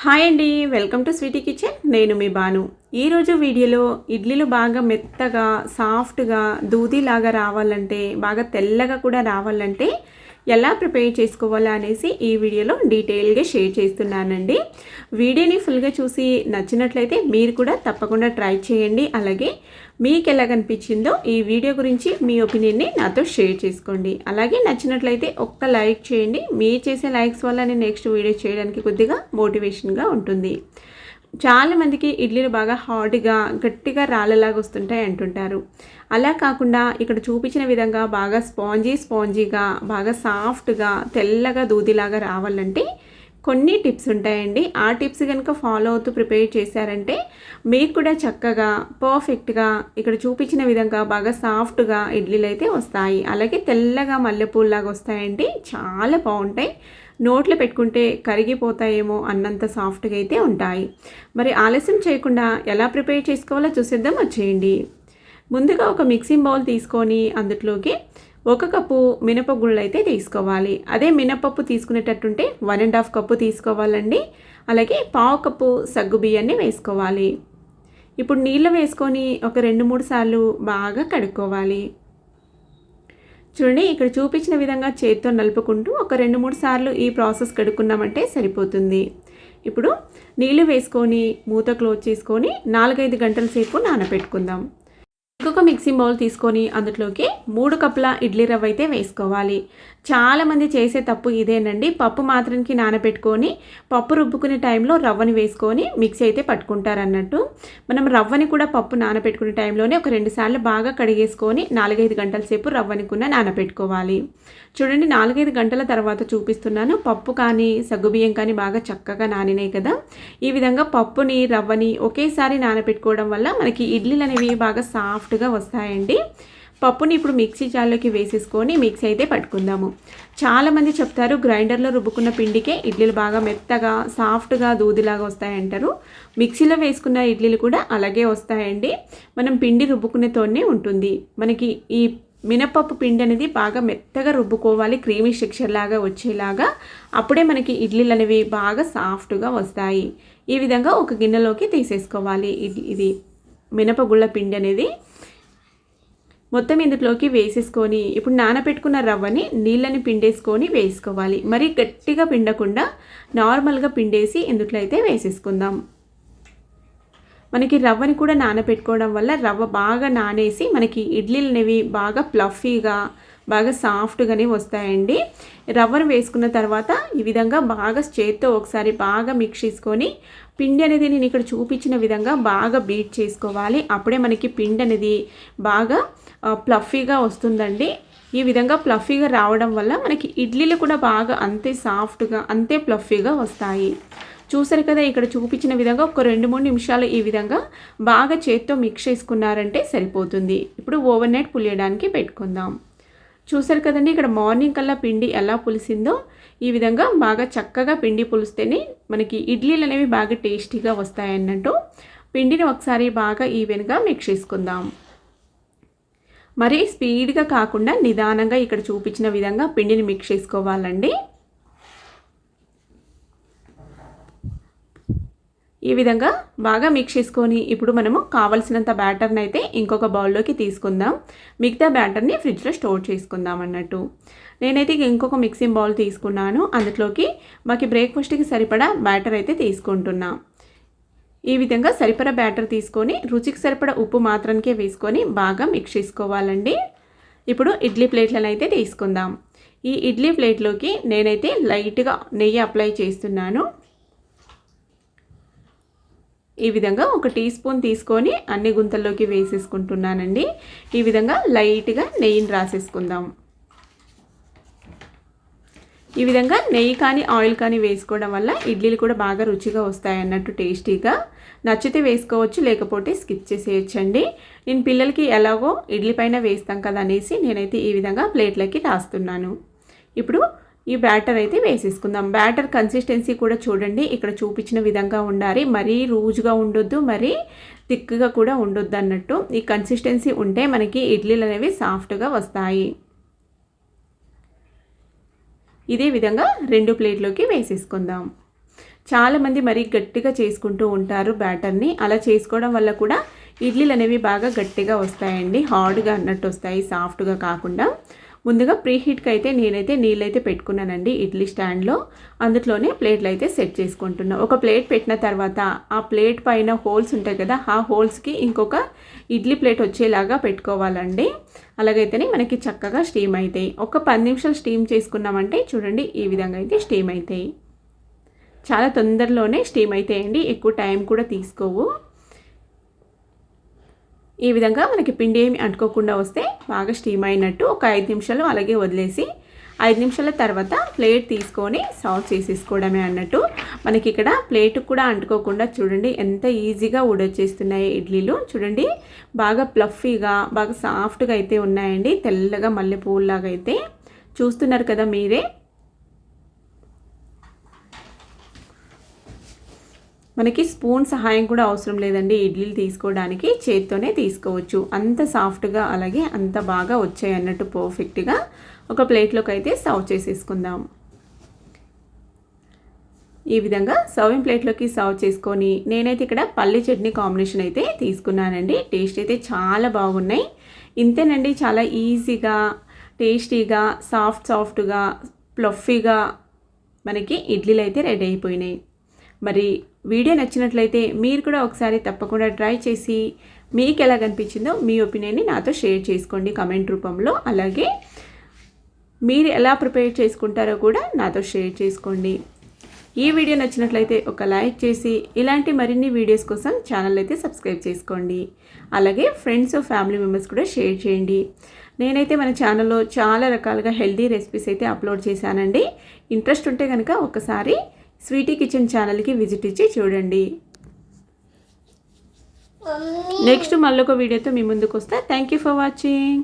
Hi అండి, welcome to Sweety kitchen. నేను మీ బాను. ఈరోజు వీడియోలో ఇడ్లీలు బాగా మెత్తగా సాఫ్ట్గా దూదిలాగా రావాలంటే, బాగా తెల్లగా కూడా రావాలంటే ఎలా ప్రిపేర్ చేసుకోవాలా అనేసి ఈ వీడియోలో డీటెయిల్గా షేర్ చేస్తున్నానండి. వీడియోని ఫుల్గా చూసి నచ్చినట్లయితే మీరు కూడా తప్పకుండా ట్రై చేయండి. అలాగే మీకు ఎలా కనిపించిందో ఈ వీడియో గురించి మీ ఒపీనియన్ని నాతో షేర్ చేసుకోండి. అలాగే నచ్చినట్లయితే ఒక్క లైక్ చేయండి. మీరు చేసే లైక్స్ వల్ల నేను నెక్స్ట్ వీడియో చేయడానికి కొద్దిగా మోటివేషన్గా ఉంటుంది. చాలామందికి ఇడ్లీలు బాగా హార్డ్గా గట్టిగా రాళ్ళలాగా వస్తుంటాయి అంటుంటారు. అలా కాకుండా ఇక్కడ చూపించిన విధంగా బాగా స్పాంజీగా బాగా సాఫ్ట్గా తెల్లగా దూదిలాగా రావాలంటే కొన్ని టిప్స్ ఉంటాయండి. ఆ టిప్స్ కనుక ఫాలో అవుతూ ప్రిపేర్ చేశారంటే మీకు కూడా చక్కగా పర్ఫెక్ట్గా ఇక్కడ చూపించిన విధంగా బాగా సాఫ్ట్గా ఇడ్లీలు అయితే వస్తాయి. అలాగే తెల్లగా మల్లెపూల్లాగా వస్తాయండి. చాలా బాగుంటాయి. నోట్లో పెట్టుకుంటే కరిగిపోతాయేమో అన్నంత సాఫ్ట్గా అయితే ఉంటాయి. మరి ఆలస్యం చేయకుండా ఎలా ప్రిపేర్ చేసుకోవాలో చూసేద్దాం, వచ్చేయండి. ముందుగా ఒక మిక్సింగ్ బౌల్ తీసుకొని అందులోకి 1 కప్పు మినపగుళ్ళు అయితే తీసుకోవాలి. అదే మినపప్పు తీసుకునేటట్టుంటే 1.5 కప్పు తీసుకోవాలండి. అలాగే 1/2 కప్పు సగ్గు బియ్యాన్ని వేసుకోవాలి. ఇప్పుడు నీళ్ళు వేసుకొని ఒక 2-3 సార్లు బాగా కడుక్కోవాలి. చూడండి, ఇక్కడ చూపించిన విధంగా చేత్తో నలుపుకుంటూ ఒక 2-3 సార్లు ఈ ప్రాసెస్ కడుక్కున్నామంటే సరిపోతుంది. ఇప్పుడు నీళ్ళు వేసుకొని మూత క్లోజ్ చేసుకొని 4-5 గంటల సేపు నానబెట్టుకుందాం. ఇంకొక మిక్సింగ్ బౌల్ తీసుకొని అందులోకి 3 కప్పుల ఇడ్లీ రవ్వ అయితే వేసుకోవాలి. చాలామంది చేసే తప్పు ఇదేనండి. పప్పు మాత్రానికి నానబెట్టుకొని పప్పు రుబ్బుకునే టైంలో రవ్వని వేసుకొని మిక్సీ అయితే పట్టుకుంటారన్నట్టు. మనం రవ్వని కూడా పప్పు నానబెట్టుకునే టైంలోనే ఒక 2 సార్లు బాగా కడిగేసుకొని 4-5 గంటల సేపు రవ్వని కూడా నానబెట్టుకోవాలి. చూడండి, 4-5 గంటల తర్వాత చూపిస్తున్నాను. పప్పు కానీ సగ్గుబియ్యం కానీ బాగా చక్కగా నానినాయి కదా. ఈ విధంగా పప్పుని రవ్వని ఒకేసారి నానబెట్టుకోవడం వల్ల మనకి ఇడ్లీలు అనేవి బాగా సాఫ్ట్గా వస్తాయండి. పప్పుని ఇప్పుడు మిక్సీ జార్లోకి వేసేసుకొని మిక్సీ అయితే పట్టుకుందాము. చాలామంది చెప్తారు గ్రైండర్లో రుబ్బుకున్న పిండికే ఇడ్లీలు బాగా మెత్తగా సాఫ్ట్గా దూదిలాగా వస్తాయంటారు. మిక్సీలో వేసుకున్న ఇడ్లీలు కూడా అలాగే వస్తాయండి. మనం పిండి రుబ్బుకునేతోనే ఉంటుంది. మనకి ఈ మినపప్పు పిండి అనేది బాగా మెత్తగా రుబ్బుకోవాలి, క్రీమీ టెక్స్చర్ లాగా వచ్చేలాగా. అప్పుడే మనకి ఇడ్లీలు అనేవి బాగా సాఫ్ట్గా వస్తాయి. ఈ విధంగా ఒక గిన్నెలోకి తీసేసుకోవాలి. ఇది మినపగుళ్ళ పిండి అనేది మొత్తం ఇందులోకి వేసేసుకొని ఇప్పుడు నానబెట్టుకున్న రవ్వని నీళ్ళని పిండేసుకొని వేసుకోవాలి. మరీ గట్టిగా పిండకుండా నార్మల్గా పిండేసి ఇందులో అయితే వేసేసుకుందాం. మనకి రవ్వని కూడా నానబెట్టుకోవడం వల్ల రవ్వ బాగా నానేసి మనకి ఇడ్లీలు అనేవి బాగా ప్లఫీగా బాగా సాఫ్ట్గానే వస్తాయండి. రవ్వను వేసుకున్న తర్వాత ఈ విధంగా బాగా చేత్తో ఒకసారి బాగా మిక్స్ చేసుకొని పిండి అనేది నేను ఇక్కడ చూపించిన విధంగా బాగా బీట్ చేసుకోవాలి. అప్పుడే మనకి పిండి అనేది బాగా ప్లఫీగా వస్తుందండి. ఈ విధంగా ప్లఫీగా రావడం వల్ల మనకి ఇడ్లీలు కూడా బాగా అంతే సాఫ్ట్గా అంతే ప్లఫీగా వస్తాయి. చూసారు కదా, ఇక్కడ చూపించిన విధంగా ఒక 2-3 నిమిషాలు ఈ విధంగా బాగా చేత్తో మిక్స్ చేసుకున్నారంటే సరిపోతుంది. ఇప్పుడు ఓవర్ నైట్ పులియడానికి పెట్టుకుందాం. చూసారు కదండి, ఇక్కడ మార్నింగ్ కల్లా పిండి ఎలా పులిసిందో ఈ విధంగా బాగా చక్కగా పిండి పులిస్తేనే మనకి ఇడ్లీలు అనేవి బాగా టేస్టీగా వస్తాయన్నట్టు. పిండిని ఒకసారి బాగా ఈవెన్గా మిక్స్ చేసుకుందాం. మరీ స్పీడ్గా కాకుండా నిదానంగా ఇక్కడ చూపించిన విధంగా పిండిని మిక్స్ చేసుకోవాలండి. ఈ విధంగా బాగా మిక్స్ చేసుకొని ఇప్పుడు మనము కావలసినంత బ్యాటర్ని అయితే ఇంకొక బౌల్లోకి తీసుకుందాం. మిగతా బ్యాటర్ని ఫ్రిడ్జ్లో స్టోర్ చేసుకుందాం అన్నట్టు. నేనైతే ఇంకొక మిక్సింగ్ బౌల్ తీసుకున్నాను. అందులోకి మాకు బ్రేక్ఫాస్ట్కి సరిపడా బ్యాటర్ అయితే తీసుకుంటున్నా. ఈ విధంగా సరిపడా బ్యాటర్ తీసుకొని రుచికి సరిపడా ఉప్పు మాత్రానికే వేసుకొని బాగా మిక్స్ చేసుకోవాలండి. ఇప్పుడు ఇడ్లీ ప్లేట్లను అయితే తీసుకుందాం. ఈ ఇడ్లీ ప్లేట్లోకి నేనైతే లైట్గా నెయ్యి అప్లై చేస్తున్నాను. ఈ విధంగా 1 టీ స్పూన్ తీసుకొని అన్ని గుంతల్లోకి వేసేసుకుంటున్నానండి. ఈ విధంగా లైట్గా నెయ్యిని రాసేసుకుందాం. ఈ విధంగా నెయ్యి కానీ ఆయిల్ కానీ వేసుకోవడం వల్ల ఇడ్లీలు కూడా బాగా రుచిగా వస్తాయి అన్నట్టు, టేస్టీగా. నచ్చితే వేసుకోవచ్చు, లేకపోతే స్కిప్ చేసేయచ్చండి. నేను పిల్లలకి ఎలాగో ఇడ్లీ పైన వేస్తాం కదా అనేసి నేనైతే ఈ విధంగా ప్లేట్లకి రాస్తున్నాను. ఇప్పుడు ఈ బ్యాటర్ అయితే వేసేసుకుందాం. బ్యాటర్ కన్సిస్టెన్సీ కూడా చూడండి, ఇక్కడ చూపించిన విధంగా ఉండాలి. మరీ లూజ్గా ఉండొద్దు, మరీ థిక్గా కూడా ఉండొద్దు అన్నట్టు. ఈ కన్సిస్టెన్సీ ఉంటే మనకి ఇడ్లీలు అనేవి సాఫ్ట్గా వస్తాయి. ఇదే విధంగా 2 ప్లేట్లోకి వేసేసుకుందాం. చాలామంది మరీ గట్టిగా చేసుకుంటూ ఉంటారు బ్యాటర్ని. అలా చేసుకోవడం వల్ల కూడా ఇడ్లీలు అనేవి బాగా గట్టిగా వస్తాయండి, హార్డ్గా అన్నట్టు వస్తాయి, సాఫ్ట్గా కాకుండా. ముందుగా ప్రీ హీట్కి అయితే నేనైతే నీళ్ళైతే పెట్టుకున్నానండి ఇడ్లీ స్టాండ్లో. అందులోనే ప్లేట్లు అయితే సెట్ చేసుకుంటున్నా. ఒక ప్లేట్ పెట్టిన తర్వాత ఆ ప్లేట్ పైన హోల్స్ ఉంటాయి కదా, ఆ హోల్స్కి ఇంకొక ఇడ్లీ ప్లేట్ వచ్చేలాగా పెట్టుకోవాలండి. అలాగైతేనే మనకి చక్కగా స్టీమ్ అవుతాయి. ఒక 10 నిమిషాలు స్టీమ్ చేసుకున్నామంటే చూడండి ఈ విధంగా అయితే స్టీమ్ అవుతాయి. చాలా తొందరలోనే స్టీమ్ అవుతాయండి, ఎక్కువ టైం కూడా తీసుకోవు. ఈ విధంగా మనకి పిండి ఏమి అంటుకోకుండా వస్తే బాగా స్టీమ్ అయినట్టు. ఒక 5 నిమిషాలు అలాగే వదిలేసి 5 నిమిషాల తర్వాత ప్లేట్ తీసుకొని సర్వ్ చేసేసుకోవడమే అన్నట్టు. మనకి ఇక్కడ ప్లేట్ కూడా అంటుకోకుండా చూడండి ఎంత ఈజీగా ఊడొచ్చేస్తున్నాయి ఇడ్లీలు. చూడండి బాగా ప్లఫీగా బాగా సాఫ్ట్గా అయితే ఉన్నాయండి, తెల్లగా మల్లెపూలాగా అయితే. చూస్తున్నారు కదా మీరే. మనకి స్పూన్ సహాయం కూడా అవసరం లేదండి ఇడ్లీలు తీసుకోవడానికి, చేత్తోనే తీసుకోవచ్చు. అంత సాఫ్ట్గా అలాగే అంత బాగా వచ్చాయి అన్నట్టు పర్ఫెక్ట్గా. ఒక ప్లేట్లోకి అయితే సర్వ్ చేసేసుకుందాం. ఈ విధంగా సర్వింగ్ ప్లేట్లోకి సర్వ్ చేసుకొని నేనైతే ఇక్కడ పల్లి చట్నీ కాంబినేషన్ అయితే తీసుకున్నానండి. టేస్ట్ అయితే చాలా బాగున్నాయి. ఇంతేనండి, చాలా ఈజీగా టేస్టీగా సాఫ్ట్గా ప్లఫీగా మనకి ఇడ్లీలు అయితే రెడీ అయిపోయినాయి. మరి వీడియో నచ్చినట్లయితే మీరు కూడా ఒకసారి తప్పకుండా ట్రై చేసి మీకు ఎలా కనిపించిందో మీ ఒపీనియన్ని నాతో షేర్ చేసుకోండి కమెంట్ రూపంలో. అలాగే మీరు ఎలా ప్రిపేర్ చేసుకుంటారో కూడా నాతో షేర్ చేసుకోండి. ఈ వీడియో నచ్చినట్లయితే ఒక లైక్ చేసి ఇలాంటి మరిన్ని వీడియోస్ కోసం ఛానల్ అయితే సబ్స్క్రైబ్ చేసుకోండి. అలాగే ఫ్రెండ్స్ ఫ్యామిలీ మెంబర్స్ కూడా షేర్ చేయండి. నేనైతే మన ఛానల్లో చాలా రకాలుగా హెల్దీ రెసిపీస్ అయితే అప్లోడ్ చేశానండి. ఇంట్రెస్ట్ ఉంటే కనుక ఒకసారి స్వీటీ కిచెన్ ఛానల్కి విజిట్ ఇచ్చి చూడండి. నెక్స్ట్ మళ్ళొక వీడియోతో మీ ముందుకు వస్తా. Thank you for watching.